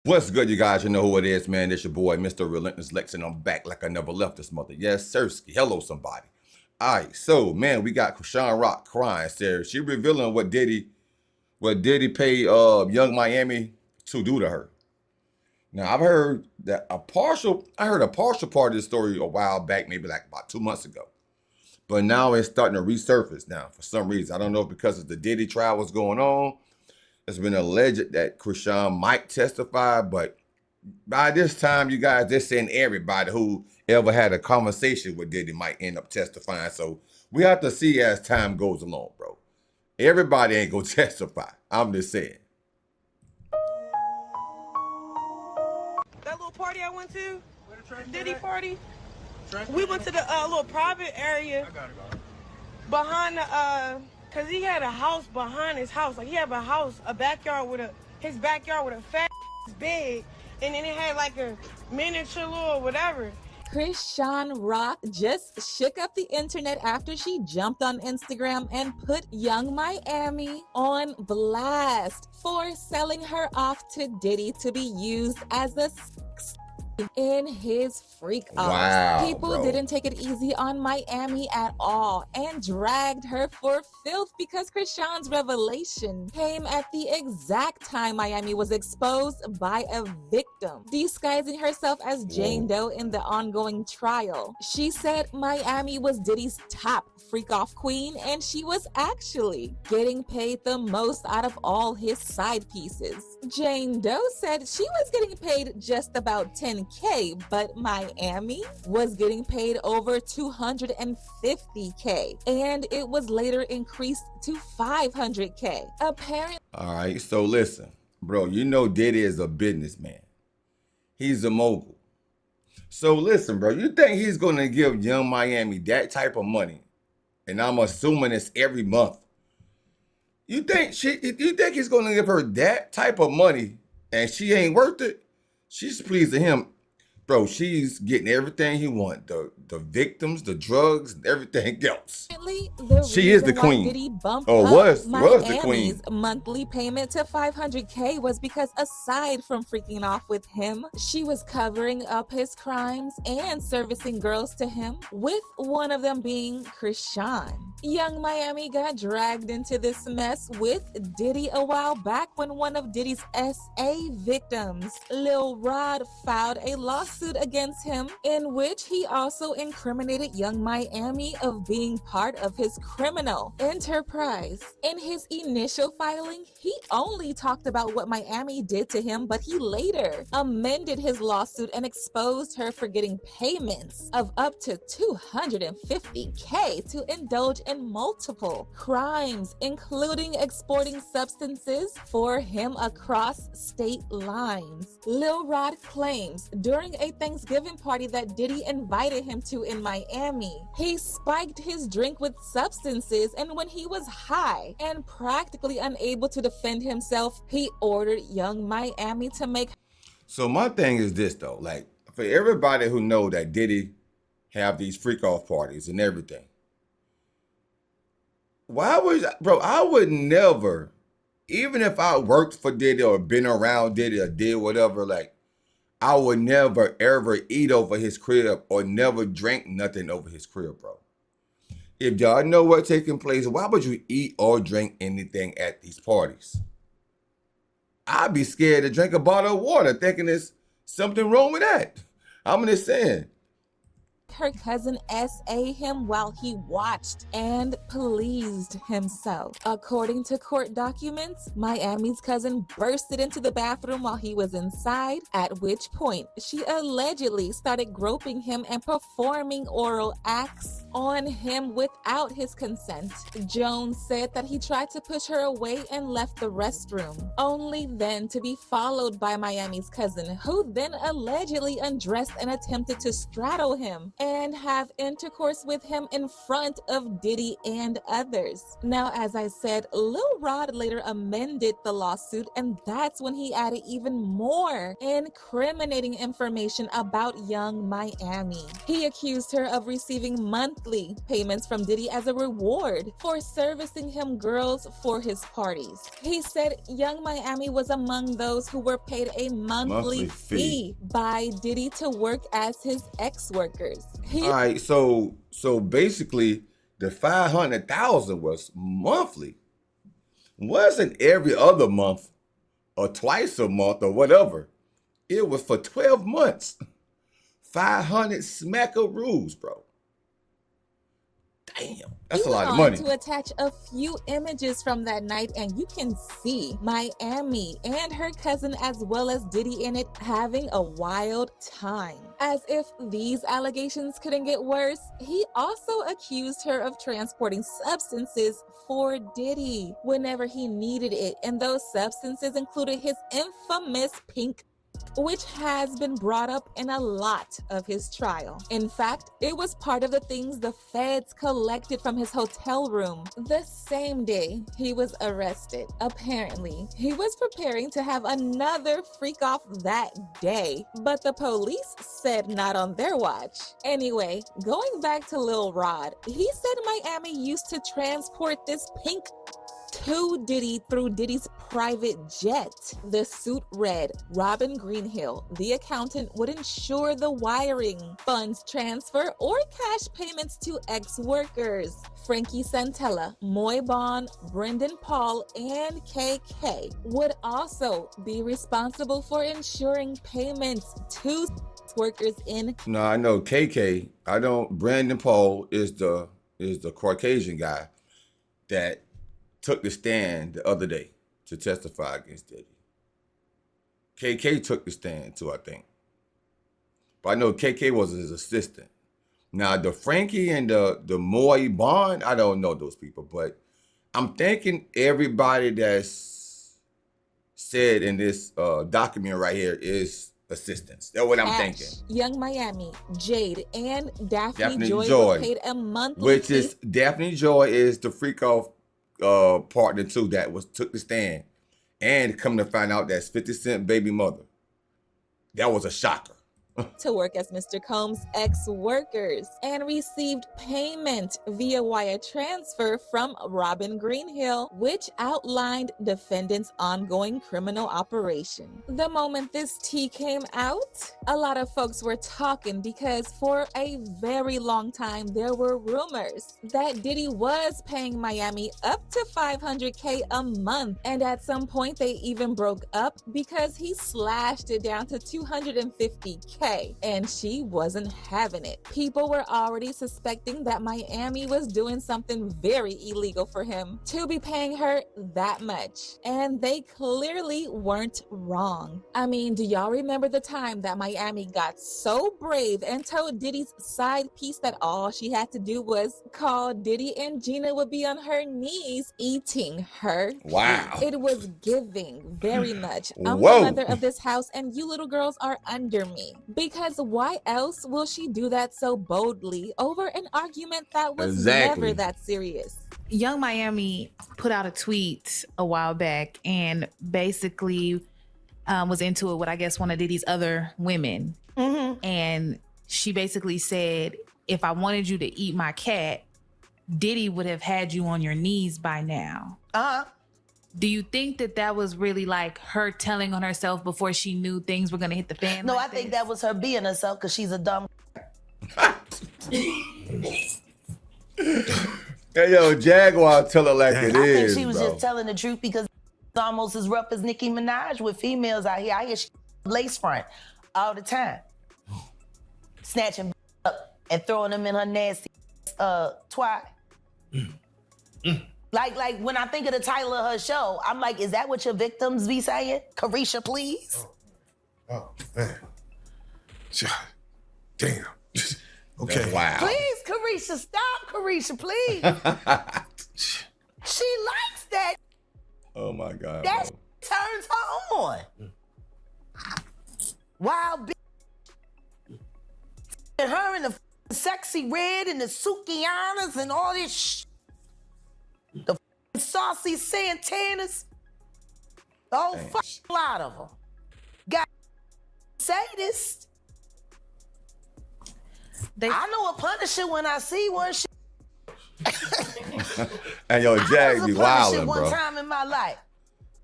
What's good, you guys? You know who it is, man. It's your boy, Mr. Relentless Lex, and I'm back like I never left this mother. Yes, Sirski. Hello, somebody. All right, so, man, we got Chrisean Rock crying. She revealing what Diddy paid Young Miami to do to her. Now, I heard a partial part of this story a while back, maybe like about 2 months ago. But now it's starting to resurface now for some reason. I don't know if because of the Diddy trial was going on. It's been alleged that Chrisean might testify, but by this time, you guys, they're saying everybody who ever had a conversation with Diddy might end up testifying. So we have to see as time goes along, bro. Everybody ain't gonna testify. I'm just saying. That little party I went to, Diddy party, we went to the little private area behind the, cause he had a house behind his house. Like he had a backyard with his backyard with a fat bed, and then it had like a miniature little whatever. Chrisean Rock just shook up the internet after she jumped on Instagram and put Young Miami on blast for selling her off to Diddy to be used as a in his freak off. Wow, people bro. didn't take it easy on Miami at all and dragged her for filth because Chrisean's revelation came at the exact time Miami was exposed by a victim, disguising herself as Jane Doe in the ongoing trial. She said Miami was Diddy's top freak off queen and she was actually getting paid the most out of all his side pieces. Jane Doe said she was getting paid just about 10K, but Miami was getting paid over 250K, and it was later increased to 500K. Apparently. All right, so listen, bro, you know Diddy is a businessman. He's a mogul. So listen, bro, you think he's gonna give Young Miami that type of money? And I'm assuming it's every month. You think he's gonna give her that type of money and she ain't worth it? She's pleasing him. Bro, she's getting everything he wants. The victims, the drugs, and everything else. She is the queen. Diddy bumped was the Miami's queen. monthly payment to 500K was because aside from freaking off with him, she was covering up his crimes and servicing girls to him, with one of them being Chrisean. Young Miami got dragged into this mess with Diddy a while back when one of Diddy's SA victims, Lil Rod, filed a lawsuit against him in which he also incriminated Young Miami of being part of his criminal enterprise. In his initial filing, he only talked about what Miami did to him, but he later amended his lawsuit and exposed her for getting payments of up to 250K to indulge in multiple crimes, including exporting substances for him across state lines. Lil Rod claims during a Thanksgiving party that Diddy invited him to in Miami, he spiked his drink with substances, and when he was high and practically unable to defend himself, he ordered Young Miami to make. So my thing is this though, like for everybody who know that Diddy have these freak off parties and everything, why would, bro, I would never, even if I worked for Diddy or been around Diddy or did whatever, like I would never ever eat over his crib or never drink nothing over his crib, bro. If y'all know what's taking place, why would you eat or drink anything at these parties? I'd be scared to drink a bottle of water thinking there's something wrong with that. I'm just saying. Her cousin SA him while he watched and pleased himself. According to court documents, Miami's cousin bursted into the bathroom while he was inside, at which point she allegedly started groping him and performing oral acts on him without his consent. Jones said that he tried to push her away and left the restroom, only then to be followed by Miami's cousin, who then allegedly undressed and attempted to straddle him and have intercourse with him in front of Diddy and others. Now, as I said, Lil Rod later amended the lawsuit, and that's when he added even more incriminating information about Young Miami. He accused her of receiving monthly payments from Diddy as a reward for servicing him girls for his parties. He said Young Miami was among those who were paid a monthly fee by Diddy to work as his ex-workers. All right, so basically the 500,000 was monthly. Wasn't every other month or twice a month or whatever. It was for 12 months. 500 smackaroos, bro. Damn, that's a lot of money. To attach a few images from that night, and you can see Miami and her cousin as well as Diddy in it having a wild time. As if these allegations couldn't get worse, he also accused her of transporting substances for Diddy whenever he needed it, and those substances included his infamous pink, which has been brought up in a lot of his trial. In fact, it was part of the things the feds collected from his hotel room the same day he was arrested. Apparently, he was preparing to have another freak off that day, but the police said not on their watch. Anyway, going back to Lil Rod, he said Miami used to transport this pink to Diddy through Diddy's private jet. The suit read, Robin Greenhill, the accountant, would ensure the wiring, funds transfer, or cash payments to ex-workers. Frankie Santella, Moy Bond, Brendan Paul, and KK would also be responsible for ensuring payments to workers in. No, I know KK. I don't. Brandon Paul is the Caucasian guy that took the stand the other day to testify against Diddy. KK took the stand too, I think. But I know KK was his assistant. Now, the Frankie and the Moy Bond, I don't know those people, but I'm thinking everybody that's said in this document right here is assistants. That's what I'm thinking. Young Miami, Jade, and Daphne Joy were paid a monthly which is Daphne Joy is the freak off partner too that took the stand, and come to find out that's 50 Cent baby mother. That was a shocker. to work as Mr. Combs' ex-workers and received payment via wire transfer from Robin Greenhill, which outlined defendants' ongoing criminal operation. The moment this tea came out, a lot of folks were talking because for a very long time there were rumors that Diddy was paying Miami up to $500K a month, and at some point they even broke up because he slashed it down to $250K, and she wasn't having it. People were already suspecting that Miami was doing something very illegal for him to be paying her that much, and they clearly weren't wrong. I mean, do y'all remember the time that Miami got so brave and told Diddy's side piece that all she had to do was call Diddy and Gina would be on her knees eating her? Wow. It was giving very much. I'm Whoa. the mother of this house and you little girls are under me. Because why else will she do that so boldly over an argument that was never that serious? Young Miami put out a tweet a while back and basically was into it with, I guess, one of Diddy's other women. Mm-hmm. And she basically said, if I wanted you to eat my cat, Diddy would have had you on your knees by now. Uh-huh. Do you think that that was really like her telling on herself before she knew things were going to hit the fan? No, like I think that was her being herself because she's a dumb. Hey, yo, Jaguar, tell it like it I is, think she was bro. just telling the truth because it's almost as rough as Nicki Minaj with females out here. I hear she lace front all the time. Snatching up and throwing them in her nasty twat. Like when I think of the title of her show, I'm like, is that what your victims be saying? Carisha, please? Oh, man. Damn. Okay. Wow. Please, Carisha, stop, Carisha, please. She likes that. Oh my God. That bro. turns her on. Wild bitch. And her in the Sexy Red and the Sukianas and all this the saucy Santanas. The whole fucking lot of them. Got sadists. I know a Punisher when I see one. And yo, Jag be wildin', one bro. time in my life.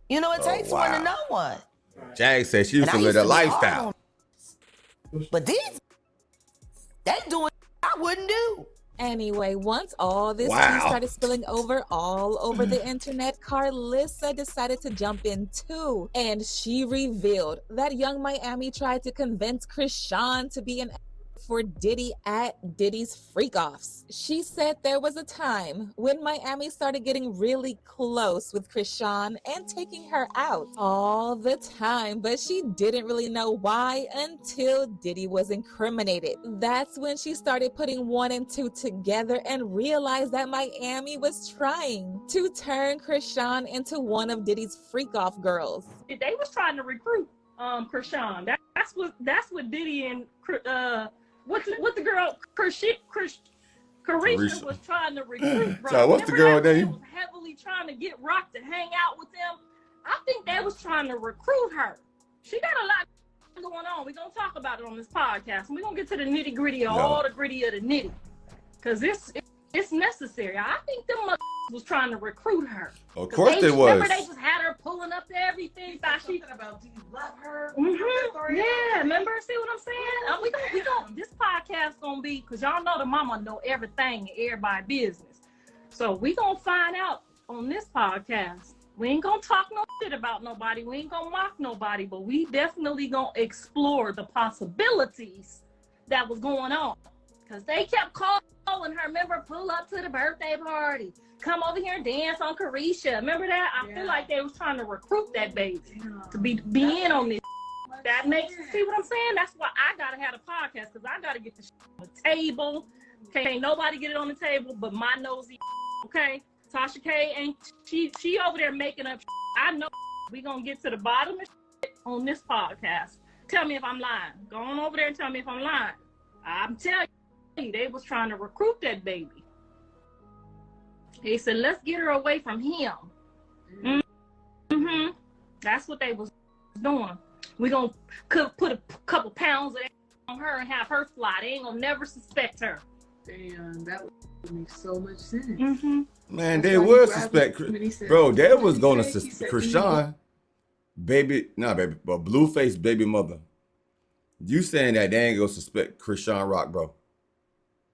You know, it takes one to know one. Jag said she used to live that lifestyle. But these, they doing I wouldn't do. Anyway, once all this tea started spilling over all over the internet, Carlissa decided to jump in too. And she revealed that Young Miami tried to convince Chrisean to be an for Diddy at Diddy's freak-offs. She said there was a time when Miami started getting really close with Chrisean and taking her out all the time, but she didn't really know why until Diddy was incriminated. That's when she started putting 1 and 2 together and realized that Miami was trying to turn Chrisean into one of Diddy's freak-off girls. They was trying to recruit Chrisean. That's what Diddy and what the girl Chrisean was trying to recruit, bro. So what's the girl name? Was heavily trying to get Rock to hang out with them. I think they was trying to recruit her. She got a lot going on. We're gonna talk about it on this podcast. We're gonna get to the nitty gritty of all the gritty of the nitty. Cause it's necessary. I think them was trying to recruit her. Of course they was. Remember they just had her pulling up to everything. Thought she about do you love her? Yeah, remember? See what I'm saying? We gonna this podcast gonna be, cause y'all know the mama know everything and everybody business. So we gonna find out on this podcast. We ain't gonna talk no shit about nobody. We ain't gonna mock nobody, but we definitely gonna explore the possibilities that was going on. Cause they kept calling her, remember, pull up to the birthday party. Come over here and dance on Carisha. Remember that? I feel like they was trying to recruit that baby to be in on this. That makes you see what I'm saying? That's why I gotta have a podcast, because I gotta get the on the table. Can't nobody get it on the table but my nosy. Okay? Tasha K and she over there making up. I know we gonna get to the bottom of on this podcast. Tell me if I'm lying. Go on over there and tell me if I'm lying. I'm telling you, they was trying to recruit that baby. He said, let's get her away from him. Mm-hmm. That's what they was doing. We gonna put a couple pounds on her and have her fly. They ain't gonna never suspect her. Damn, that would make so much sense. Mm-hmm. Man, they would suspect. Bro, they was gonna suspect Chrisean, but Blueface baby mother. You saying that they ain't gonna suspect Chrisean Rock, bro?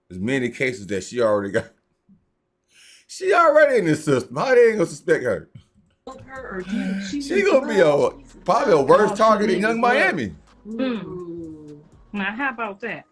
There's many cases that she already got. She already in the system. How they ain't gonna suspect her? She gonna be probably a worse target than Young Miami. Now, how about that?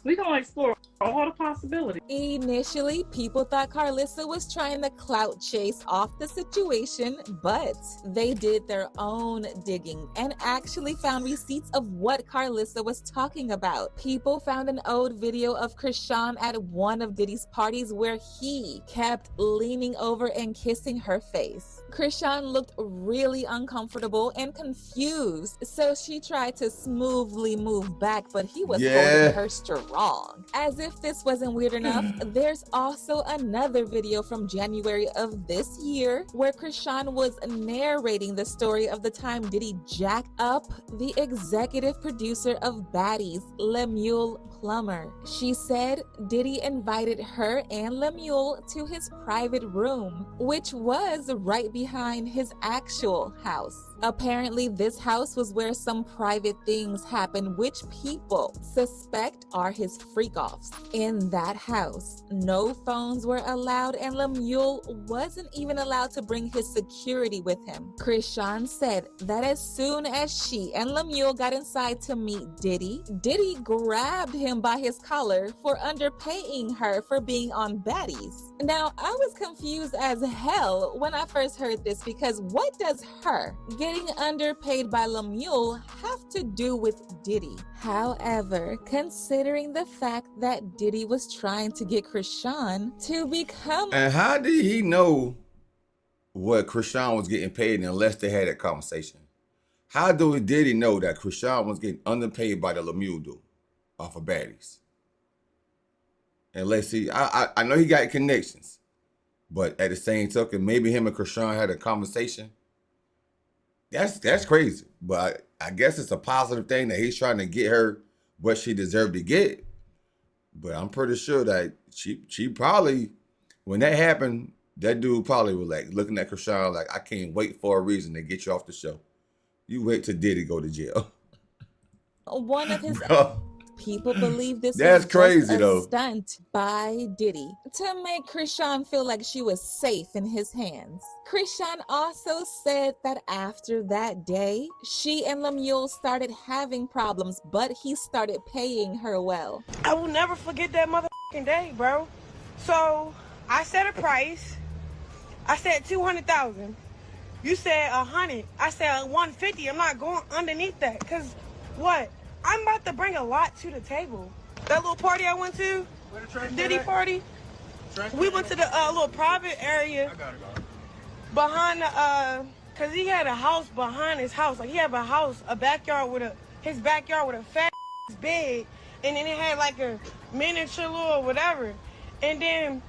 We're gonna explore all the possibilities. Initially, people thought Carlissa was trying to clout chase off the situation, but they did their own digging and actually found receipts of what Carlissa was talking about. People found an old video of Chrisean at one of Diddy's parties where he kept leaning over and kissing her face. Chrisean looked really uncomfortable and confused, so she tried to smoothly move back, but he was holding her strong. As if this wasn't weird enough, there's also another video from January of this year where Chrisean was narrating the story of the time Diddy jacked up the executive producer of Baddies, Lemuel Plummer. She said Diddy invited her and Lemuel to his private room, which was right behind his actual house. Apparently, this house was where some private things happened, which people suspect are his freak-offs. In that house, no phones were allowed, and Lemuel wasn't even allowed to bring his security with him. Chrisean said that as soon as she and Lemuel got inside to meet Diddy, Diddy grabbed him by his collar for underpaying her for being on Baddies. Now, I was confused as hell when I first heard this, because what does her getting underpaid by Lemuel have to do with Diddy? However, considering the fact that Diddy was trying to get Chrisean to become... And how did he know what Chrisean was getting paid unless they had that conversation? How did Diddy know that Chrisean was getting underpaid by the Lemuel dude off of Baddies? And let's see, I know he got connections, but at the same token, maybe him and Chrisean had a conversation. That's crazy. But I guess it's a positive thing that he's trying to get her what she deserved to get. But I'm pretty sure that she probably, when that happened, that dude probably was like looking at Chrisean like, I can't wait for a reason to get you off the show. You wait till Diddy go to jail. One of his people believe this That's was crazy, just a though. stunt by Diddy to make Chrisean feel like she was safe in his hands. Chrisean also said that after that day, she and Lemuel started having problems, but he started paying her well. I will never forget that motherfucking day, bro. So I set a price. I said 200,000. You said 100. I said 150. I'm not going underneath that. Cause what? I'm about to bring a lot to the table. That little party I went to, Diddy party. We went to the little private area behind the cause he had a house behind his house. Like he had a backyard with his backyard with a fat bed, and then it had like a miniature little whatever. And then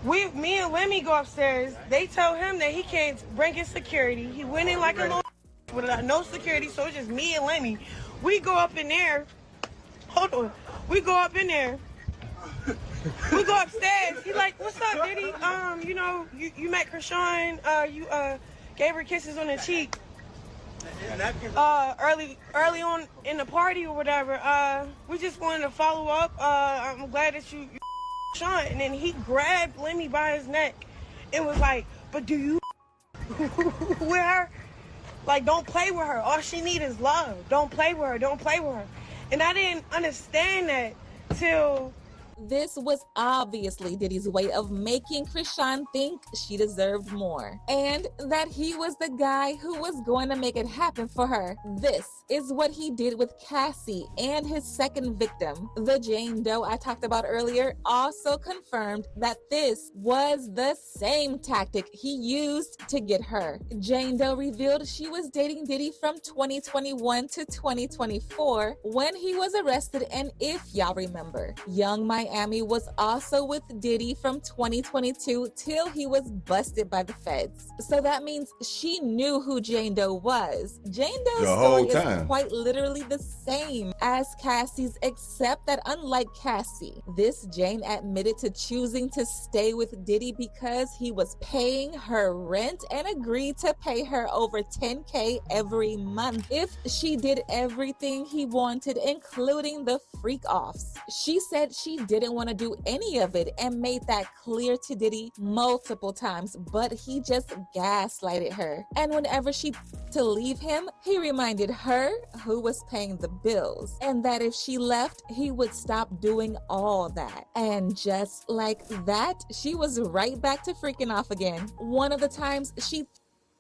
me and Lemmy go upstairs. They tell him that he can't bring his security. He went in like a little with no security, so it's just me and Lemmy. We go up in there. Hold on. We go up in there. We go upstairs. He like, what's up, Diddy? You know, you met Chrisean. You gave her kisses on the cheek. Early on in the party or whatever. We just wanted to follow up. I'm glad that you Sean. And then he grabbed Lemmy by his neck and was like, but do you with her? Like, don't play with her. All she need is love. Don't play with her. Don't play with her. And I didn't understand that till... This was obviously Diddy's way of making Chrisean think she deserved more, and that he was the guy who was going to make it happen for her. This is what he did with Cassie and his second victim. The Jane Doe I talked about earlier also confirmed that this was the same tactic he used to get her. Jane Doe revealed she was dating Diddy from 2021 to 2024 when he was arrested, and if y'all remember, Young Miami was also with Diddy from 2022 till he was busted by the feds. So that means she knew who Jane Doe was. Jane Doe's story is quite literally the same as Cassie's, except that unlike Cassie, this Jane admitted to choosing to stay with Diddy because he was paying her rent and agreed to pay her over $10K every month if she did everything he wanted, including the freak offs. She said she didn't want to do any of it and made that clear to Diddy multiple times, but he just gaslighted her. And whenever she to leave him, he reminded her who was paying the bills, and that if she left, he would stop doing all that. And just like that, she was right back to freaking off again. One of the times she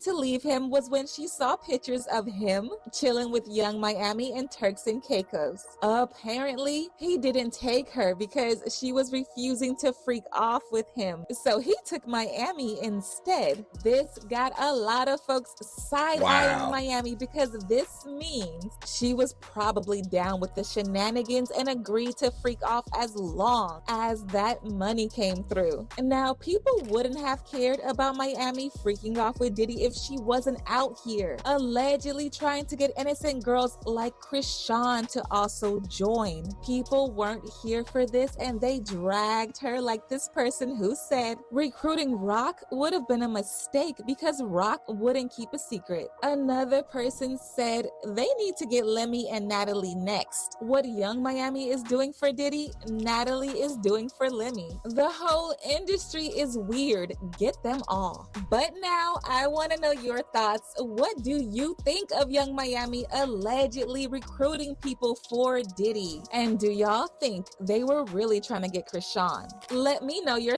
to leave him was when she saw pictures of him chilling with Young Miami and Turks and Caicos. Apparently, he didn't take her because she was refusing to freak off with him. So he took Miami instead. This got a lot of folks side-eyeing Miami because this means she was probably down with the shenanigans and agreed to freak off as long as that money came through. Now, people wouldn't have cared about Miami freaking off with Diddy if she wasn't out here allegedly trying to get innocent girls like Chrisean to also join. People weren't here for this, and they dragged her like this person who said recruiting Rock would have been a mistake because Rock wouldn't keep a secret. Another person said they need to get Lemmy and Natalie next. What Young Miami is doing for Diddy, Natalie is doing for Lemmy. The whole industry is weird. Get them all. But now I want to know your thoughts. What do you think of Young Miami allegedly recruiting people for Diddy? And do y'all think they were really trying to get Chrisean? Let me know your...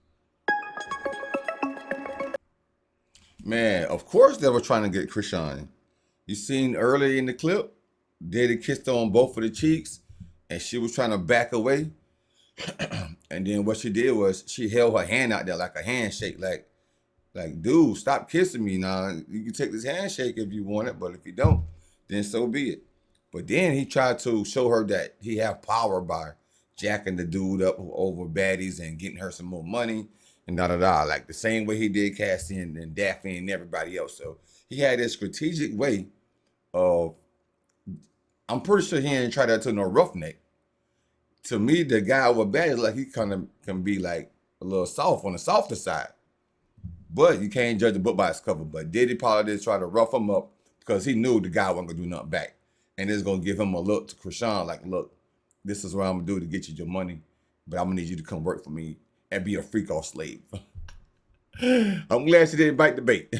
Man, of course they were trying to get Chrisean. You seen earlier in the clip, Diddy kissed her on both of the cheeks and she was trying to back away. And then what she did was she held her hand out there like a handshake, like, dude, stop kissing me now. You can take this handshake if you want it, but if you don't, then so be it. But then he tried to show her that he have power by jacking the dude up over baddies and getting her some more money and da-da-da. Like the same way he did Chrisean and Daphne and everybody else. So he had this strategic way of, I'm pretty sure he didn't try that to no roughneck. To me, the guy with baddies, like he kind of can be like a little soft on the softer side. But you can't judge the book by its cover. But Diddy probably did try to rough him up because he knew the guy wasn't gonna do nothing back. And it's gonna give him a look to Chrisean, like, look, this is what I'm gonna do to get you your money, but I'm gonna need you to come work for me and be a freak off slave. I'm glad she didn't bite the bait.